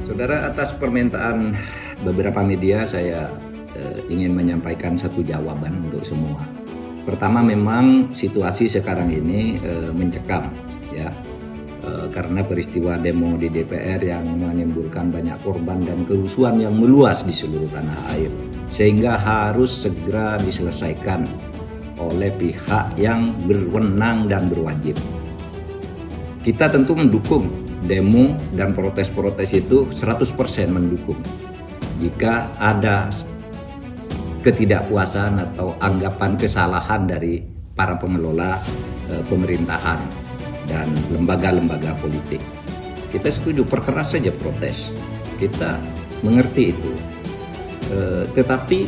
Saudara, atas permintaan beberapa media saya ingin menyampaikan satu jawaban untuk semua. Pertama, memang situasi sekarang ini mencekam ya, karena peristiwa demo di DPR yang menimbulkan banyak korban dan kerusuhan yang meluas di seluruh tanah air, sehingga harus segera diselesaikan oleh pihak yang berwenang dan berwajib. Kita tentu mendukung demo dan protes-protes itu 100% mendukung. Jika ada ketidakpuasan atau anggapan kesalahan dari para pengelola pemerintahan dan lembaga-lembaga politik, kita setuju, perkeras saja protes. Kita mengerti itu. Tetapi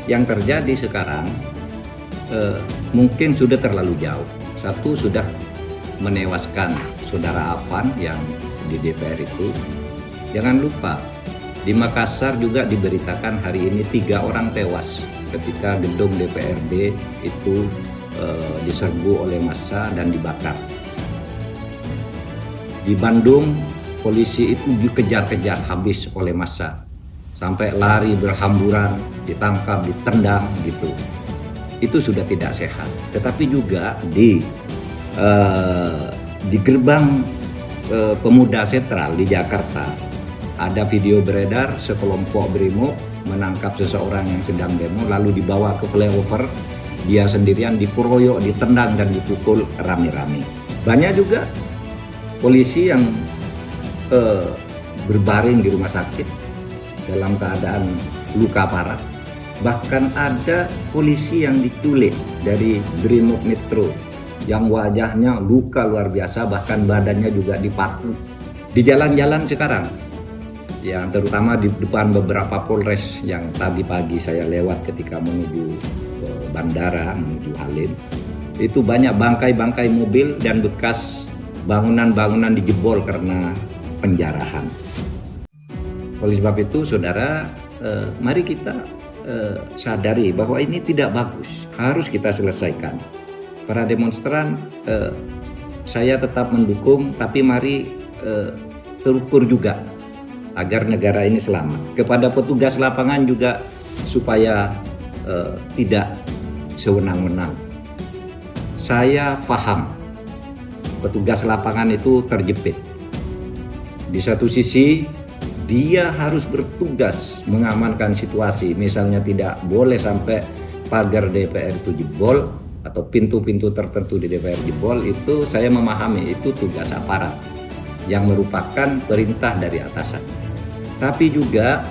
yang terjadi sekarang mungkin sudah terlalu jauh. Satu, sudah menewaskan saudara Afan yang di DPR itu. Jangan lupa, di Makassar juga diberitakan hari ini 3 orang tewas ketika gedung DPRD itu diserbu oleh massa dan dibakar. Di Bandung, polisi itu dikejar-kejar habis oleh massa, sampai lari berhamburan, ditangkap, ditendang gitu. Itu sudah tidak sehat. Tetapi juga di gerbang Pemuda Sentral di Jakarta ada video beredar sekelompok brimob menangkap seseorang yang sedang demo, lalu dibawa ke flyover, dia sendirian dikeroyok, ditendang dan dipukul rame-rame. Banyak juga polisi yang berbaring di rumah sakit dalam keadaan luka parah. Bahkan ada polisi yang diculik dari Brimob Metro yang wajahnya luka luar biasa, bahkan badannya juga dipaku. Di jalan-jalan sekarang, yang terutama di depan beberapa polres yang tadi pagi saya lewat ketika menuju bandara, menuju Halim, itu banyak bangkai-bangkai mobil dan bekas bangunan-bangunan dijebol karena penjarahan. Oleh sebab itu, saudara, mari kita sadari bahwa ini tidak bagus, harus kita selesaikan. Para demonstran, saya tetap mendukung, tapi mari terukur juga agar negara ini selamat. Kepada petugas lapangan juga supaya tidak sewenang-wenang. Saya paham petugas lapangan itu terjepit. Di satu sisi dia harus bertugas mengamankan situasi, misalnya tidak boleh sampai pagar DPR itu jebol atau pintu-pintu tertentu di DPR jebol. Itu saya memahami, itu tugas aparat yang merupakan perintah dari atasan. Tapi juga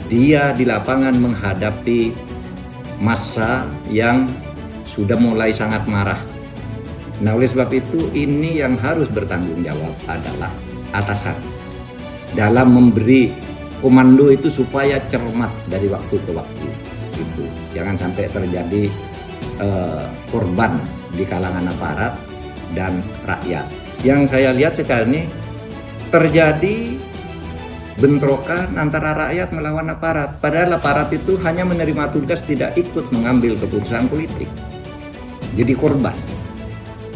dia di lapangan menghadapi massa yang sudah mulai sangat marah. Nah, oleh sebab itu ini yang harus bertanggung jawab adalah atasan dalam memberi komando itu supaya cermat dari waktu ke waktu. Gitu. Jangan sampai terjadi korban di kalangan aparat dan rakyat. Yang saya lihat sekarang ini terjadi bentrokan antara rakyat melawan aparat. Padahal aparat itu hanya menerima tugas, tidak ikut mengambil keputusan politik. Jadi korban.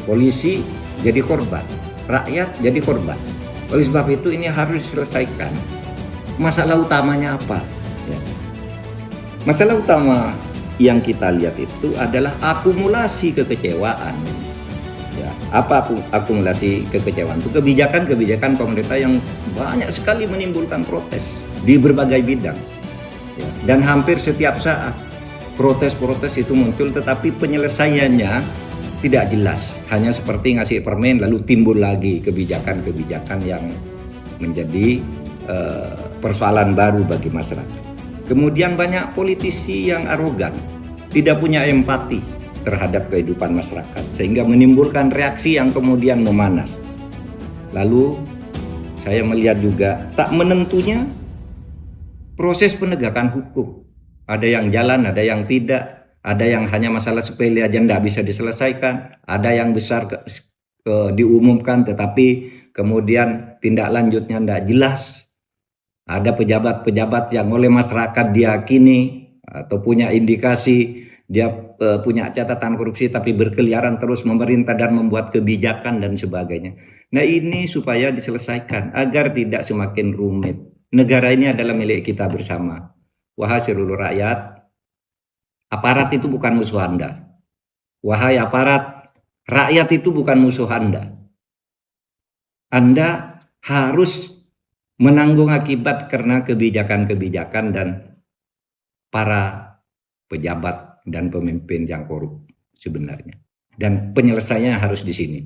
Polisi jadi korban. Rakyat jadi korban. Oleh sebab itu ini harus diselesaikan. Masalah utamanya apa? Ya. Masalah utama yang kita lihat itu adalah akumulasi kekecewaan. Ya, apa akumulasi kekecewaan itu? Kebijakan-kebijakan pemerintah yang banyak sekali menimbulkan protes di berbagai bidang. Ya, dan hampir setiap saat protes-protes itu muncul, tetapi penyelesaiannya tidak jelas. Hanya seperti ngasih permen lalu timbul lagi kebijakan-kebijakan yang menjadi persoalan baru bagi masyarakat. Kemudian banyak politisi yang arogan, tidak punya empati terhadap kehidupan masyarakat, sehingga menimbulkan reaksi yang kemudian memanas. Lalu saya melihat juga tak menentunya proses penegakan hukum. Ada yang jalan, ada yang tidak, ada yang hanya masalah sepele aja tidak bisa diselesaikan, ada yang besar diumumkan tetapi kemudian tindak lanjutnya tidak jelas. Ada pejabat-pejabat yang oleh masyarakat diyakini atau punya indikasi dia punya catatan korupsi tapi berkeliaran terus memerintah dan membuat kebijakan dan sebagainya. Nah, ini supaya diselesaikan agar tidak semakin rumit. Negara ini adalah milik kita bersama. Wahai seluruh rakyat, aparat itu bukan musuh Anda. Wahai aparat, rakyat itu bukan musuh Anda. Anda harus menanggung akibat karena kebijakan-kebijakan dan para pejabat dan pemimpin yang korup sebenarnya. Dan penyelesaiannya harus di sini.